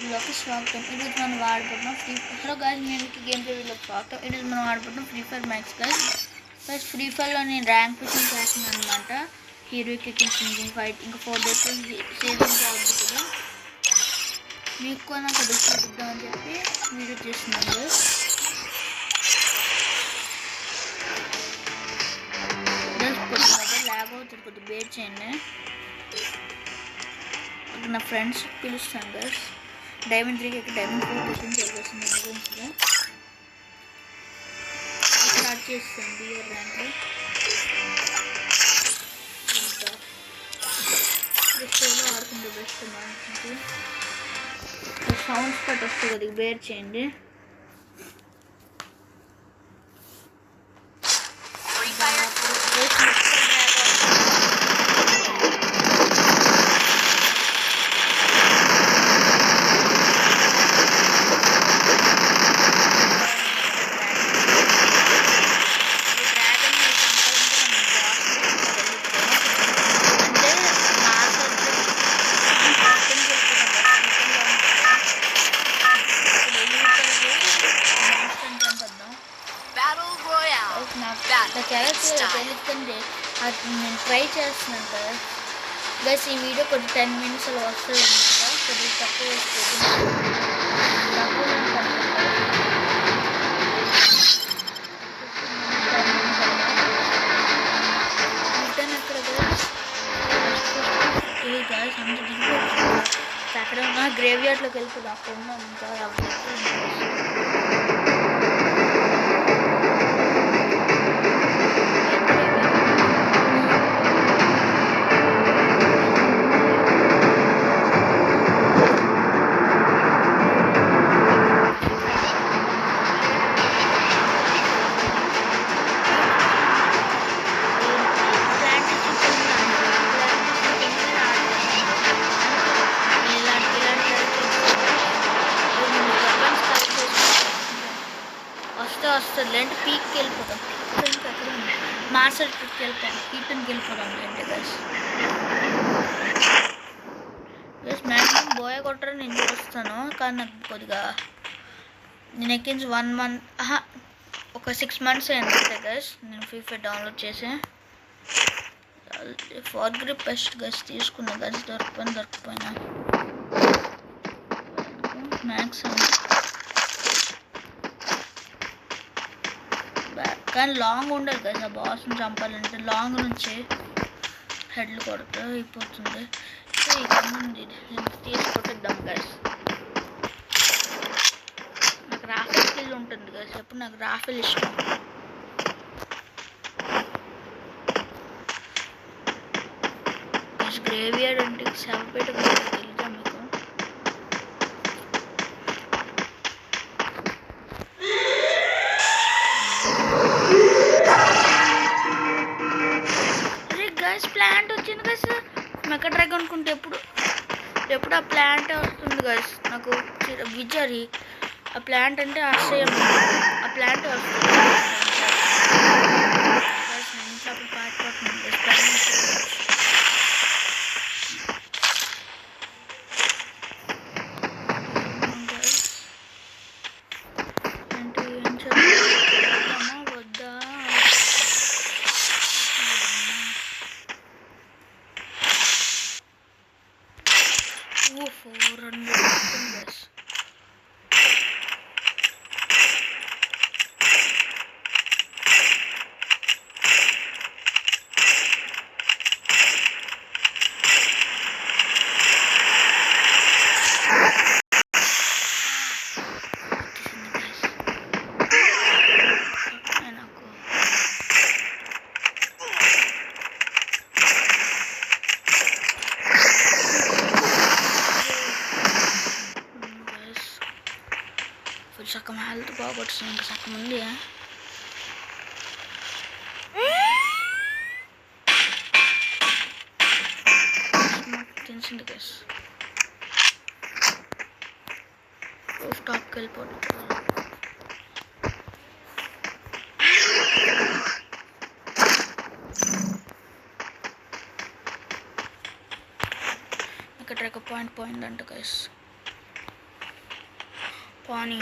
వీడియోకి స్వాగతం. ఈరోజు మనం వాడుకుంటున్నాం హలో గైస్, నేను గేమ్ వీడియోకి స్వాగతం. ఈరోజు మనం వాడుకుంటున్నాం Free Fire Max guys. Free ఫైర్లో నేను ర్యాంక్ పుషింగ్ చేస్తున్నాను అనమాట. హీరోకి కింగ్ ఫైట్ ఇంకా 4 days సీజన్ అవుతుంది కదా. మీకు కూడా నాకు డిస్కౌంట్ ఇద్దామని చెప్పి వీడియో చేస్తున్నాను గైస్. ల్యాగ్ అవుతుంది, కొద్దిగా వెయిట్ చేయండి. నా ఫ్రెండ్స్ పిలుస్తాను గైస్. డైమండ్ 3కి డైమండ్ 4 టిఫిన్ చేసేసింది అనుకుంటున్నా. స్టార్ట్ చేస్తాను బియర్ ర్యాంక్. బెస్ట్లో ఆడుకుంటే బెస్ట్ మనకి. సౌండ్స్ కట్ వస్తుంది, అది బేర్ చేయండి. తెలుస్తుంది, అది నేను ట్రై చేస్తున్నాను కదా గైస్. ఈ వీడియో కొద్దిగా 10 minutesలో వస్తుంది అనమాట. కొద్దిగా తక్కువ వస్తుంది. రిటర్న్ అక్కడ గైస్ అంత దిగి అక్కడ ఉన్న గ్రేవ్యార్డ్లోకి వెళ్ళిపోతుంది. అక్కడ ఉన్న ఇంకా వస్తుంది లేంటే పీక్కి వెళ్ళిపోతాం. మాస్టర్ ట్రిప్కి వెళ్తాం, ఈటన్కి వెళ్ళిపోతాం లేంటే గైస్. మ్యాక్సిమం బోయ్ కొట్టరు నేను చూస్తాను, కానీ నాకు కొద్దిగా నేను ఎక్కించి 1 month ఒక 6 months అయింది గైస్ నేను ఫ్రీ ఫైర్ డౌన్లోడ్ చేసి. ఫోర్ గ్రిప్ బెస్ట్ గైస్ తీసుకున్నా గైస్. దొరికిపోయినా మ్యాక్స్ కానీ లాంగ్ ఉండదు కదా. బాస్ని చంపాలంటే లాంగ్ నుంచి హెడ్లు కొడితే అయిపోతుంది. సో ఇది తీసుకొట్టిద్దాం గైస్. నాకు రాఫెల్ స్కిల్ ఉంటుంది గైస్. ఎప్పుడు నాకు రాఫెల్ ఇష్టం. గ్రేవియార్డ్ అంటే శవపేట తెలుసా మీకు? ప్లాంట్ వచ్చింది గైస్. మెగా డ్రాగన్ అనుకుంటే ఎప్పుడు ఆ ప్లాంట్ వస్తుంది గైస్. నాకు విజరీ ఆ ప్లాంట్ అంటే అసహ్యం. ఆ ప్లాంట్ వస్తుంది ఇంట్లో పాటిపోతుంది. అంటే ఏం చెప్తామా వద్దా? సగం హెల్త్ బాగొచ్చింది, ఇంకా సగం ఉంది. తెలిసింది గైస్. టాప్కి వెళ్ళిపోతుంది. ఇక్కడ ఒక పాయింట్ పోయిందంట గైస్. కానీ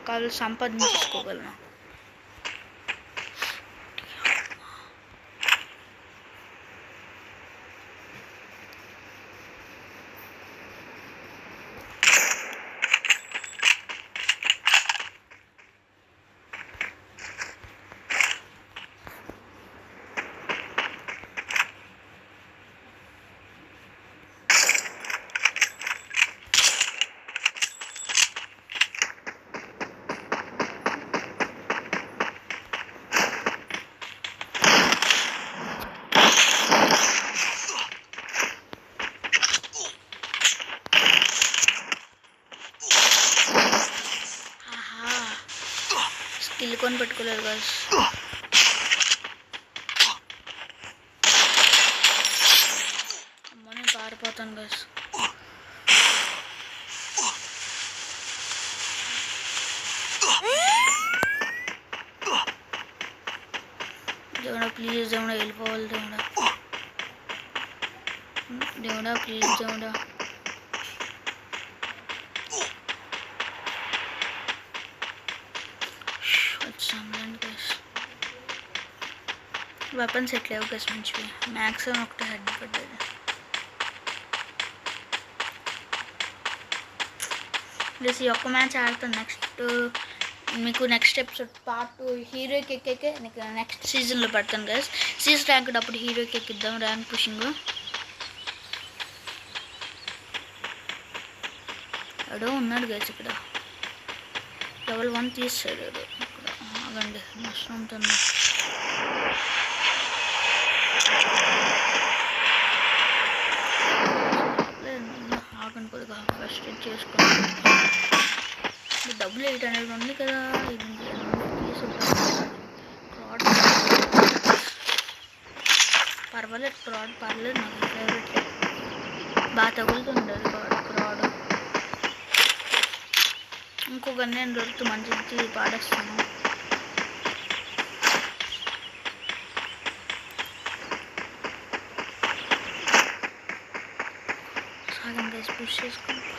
కాలు సంపాదించుకోగలను. స్కిల్ కొని పెట్టుకోలేదు గైస్. అమ్మ నేను పారిపోతాను గైస్. దేవుడా ప్లీజ్, దేవుడా వెళ్ళిపోవాలి. దేవుడా ప్లీజ్, దేవుడా. వెపన్స్ ఎట్లేవు గైస్ మంచివి. మ్యాక్సిమం ఒకటి హెడ్ పడ్డది. ప్లస్ ఈ ఒక్క మ్యాచ్ ఆడుతాను. నెక్స్ట్ ఎపిసోడ్ పార్ట్ 2 హీరోకి ఎక్కేకే నెక్స్ట్ సీజన్లో పెడతాను గైస్. సీజన్ ర్యాంక్ అప్పుడు హీరోకి ఎక్కిద్దాం. ర్యాంక్ పుషింగ్ ఎవడో ఉన్నాడు గైస్ ఇక్కడ. లెవెల్ 1 తీసాడు ఇక్కడ. ఆగండి నష్టం ఉంటుంది. ఆగండి కొద్దిగా ఫస్ట్ చేసుకున్నాను. డబ్బులు 800 ఉంది కదా. ఇది పర్వాలేదు. పర్లేదు నాకు ఫేవరెట్. బాగా తగులుతుంది అది క్రాడ్. ఇంకో గన్ నేను దొరుకుతూ మంచి పాడేస్తాను. సాగం గైస్ పుష్ చేసుకుంటాం.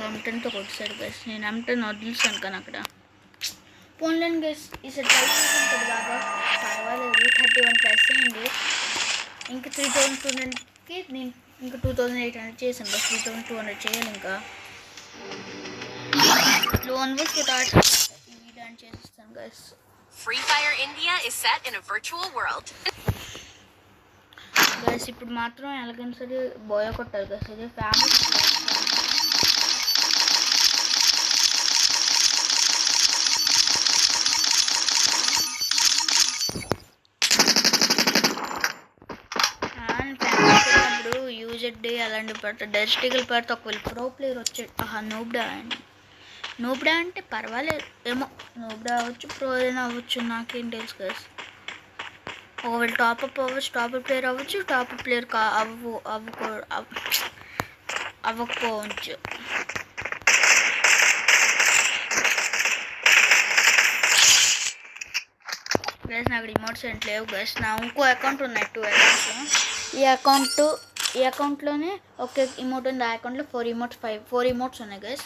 M10తో కొట్టాడు గైస్. నేను M10 వదిలేసాను కానీ అక్కడ పోన్లేను గైస్. ఈసారి ట్రై చేసాను బాగా. పర్వాలేదు 31+ అయింది. ఇంకా 3200కి నేను ఇంకా 2800 చేశాను గైస్. 3200 చేయాలి. ఇంకా లోన్ బుక్ డాన్స్ చేసేస్తాను guys. Free Fire India is set in a virtual world. Guys ఇప్పుడు మాత్రం ఎలాగైనా సరే బోయ కొట్టాలి గైస్. ఇది ఫ్యామిలీ యూజెడ్ అలాంటి పడితే డైరెక్ట్గా పడితే ఒకవేళ ప్రో ప్లేయర్ వచ్చాడు. నోబ్డా అంటే పర్వాలేదు ఏమో. నోబ్డా అవ్వచ్చు, ప్రో అయినా అవ్వచ్చు, నాకేం తెలుసు గైస్. ఒకవేళ టాప్అప్ అవ్వచ్చు, టాప్అప్ ప్లేయర్ అవ్వచ్చు, టాప్అప్ ప్లేయర్ అవ్వకపోవచ్చు. గైస్ నాకు రిమోట్స్ ఏంటి లేవు గైస్. నా ఇంకో అకౌంట్ ఉన్నాయి 2 అకౌంట్స్. ఈ అకౌంట్లోనే ఒక ఇమోట్ ఉంది. ఆ అకౌంట్లో 4 ఇమోట్స్ ఉన్నాయి గైస్.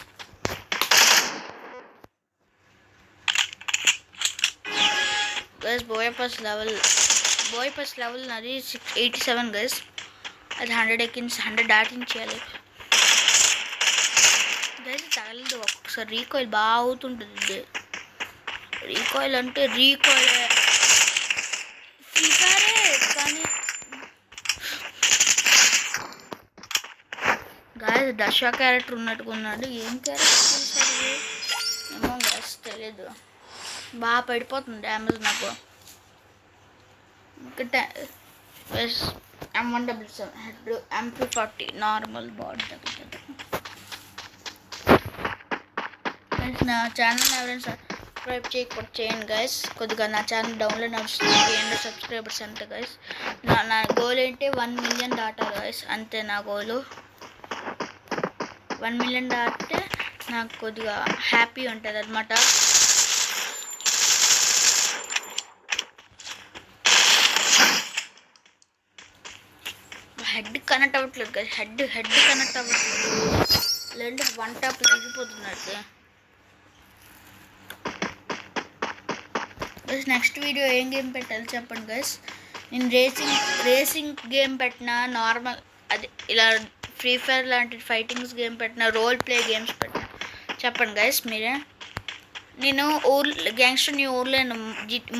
గైస్ బోయ్ పాస్ లెవెల్ నాది 87 గైస్. అది 100 దాటించేయాలి గైస్. తగలదు ఒక్కొక్కసారి. రీకాయిల్ బాగా అవుతుంటుంది. రీకాయిల్ అంటే రీకాయిల్ కానీ గాయస్ దశ క్యారెక్టర్ ఉన్నట్టుగా ఉన్నాడు. ఏం క్యారెక్టర్ ఏమో గాయస్ తెలియదు. పడలేదు, బాగా పడిపోతుంది డ్యామేజ్ నాకు. ఇంకా M177 head, MP40 normal body తగ్గుతుంది. నా ఛానల్ ఎవరైనా సబ్స్క్రైబ్ చేయకపోతే చేయండి గైస్. కొద్దిగా నా ఛానల్ డౌన్లోడ్ నడుస్తుంది, ఏంటో సబ్స్క్రైబర్స్ అంతే గైస్. నా గోల్ ఏంటి 1 మిలియన్ దాటాలి గైస్, అంతే నా గోలు. 1 మిలియన్ దాటితే నాకు కొద్దిగా హ్యాపీ ఉంటుంది అనమాట. హెడ్ కనెక్ట్ అవ్వట్లేదు గైస్, హెడ్ కనెక్ట్ అవ్వట్లేదు, లేదంటే 1 టాప్ దిగిపోతున్నట్టు. గైస్ నెక్స్ట్ వీడియో ఏం గేమ్ పెట్టాలి చెప్పండి గైస్. నేను రేసింగ్ గేమ్ పెట్టినా, నార్మల్ అది ఇలా ఫ్రీ ఫైర్ లాంటి ఫైటింగ్స్ గేమ్ పెట్టినా, రోల్ ప్లే గేమ్స్ పెట్టినా చెప్పండి గైస్ మీరే. నేను గ్యాంగ్స్టర్ న్యూ ఊర్లో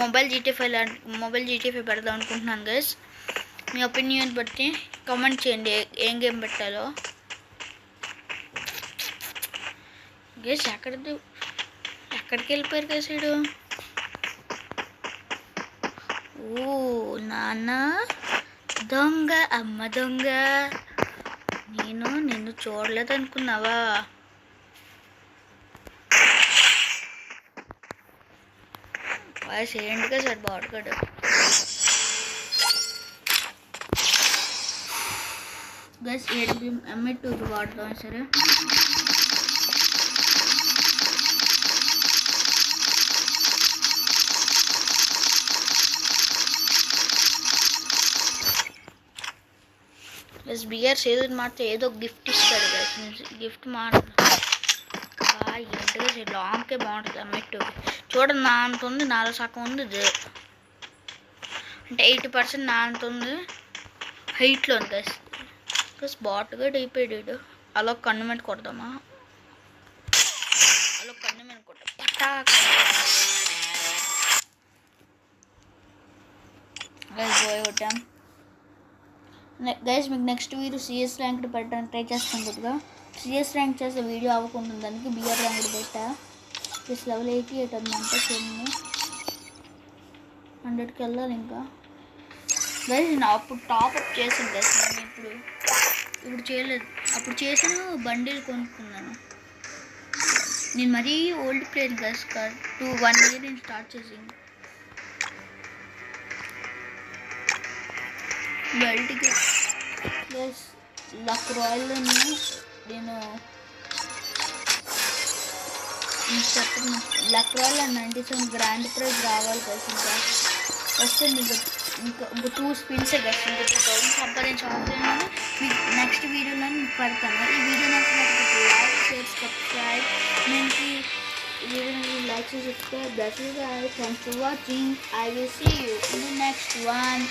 మొబైల్ జీటీ5 పెడదాం అనుకుంటున్నాను గైస్. మీ ఒపీనియన్ బట్టి కామెంట్ చేయండి ఏం గేమ్ పెట్టాలో గైస్. ఎక్కడికి వెళ్ళిపోయారు గైస్ వీడు. ఓ నాన్న దొంగ, అమ్మ దొంగ, నిన్ను చూడలేదు అనుకున్నావా? వాయిస్ ఏంటిగా సార్ బాడుగాడు. గైస్ M2 వాడదాం సరే. గైస్ బిఆర్ సీజన్ మాత్రం ఏదో గిఫ్ట్ ఇస్తాడు గైస్. గిఫ్ట్ ఏంటిగా లాంగ్కే బాగుంటుంది M2. చూడండి నా అంత ఉంది, నాలో సగం ఉంది ఇది, అంటే 80% నా అంత ఉంది హైట్లో ఉంది గైస్. గైస్ బాట్గా అయిపోయాడు. అలా కన్ను మీద కొడదామా? అలా కన్ను మీద కొడతాం గైస్. పోయి కొట్టాం గైస్. మీకు నెక్స్ట్ వీడియో CS ర్యాంక్డ్ పెట్టడానికి ట్రై చేస్తాం. కొద్దిగా CS ర్యాంక్ చేసే వీడియో అవ్వకుండా దానికి BR ర్యాంక్డ్ పెట్టా. ప్లస్ లెవెల్ 88 అనమాట. చూడండి 100కి వెళ్ళాలి ఇంకా గైస్. నేను అప్పుడు టాప్అప్ చేసాను గైస్, నేను ఇప్పుడు చేయలేదు. అప్పుడు చేసిన బండిల్ కొనుక్కున్నాను. నేను మరీ ఓల్డ్ ప్లేయర్ గైస్, 1 ఇయర్ నేను స్టార్ట్ చేసింది. బెల్ట్కి ప్లస్ లక్ రాయల్లో నేను చెప్పండి, లక్ రాయల్ 97 గ్రాండ్ ప్రైజ్ రావాలి గైస్. ఇంకా వస్తే మీకు ఇంకా 2 స్పిన్సే గైస్. ఇంకా 2000 సంపాదించాలని మీకు నెక్స్ట్ వీడియోలో మీకు పెడతాను. ఈ వీడియో నాకు లైక్ షేర్ సబ్స్క్రైబ్. నేను ఈ వీడియోని లైక్ చేసి subscribe. That's it. Thanks for watching. I will see you in the next one.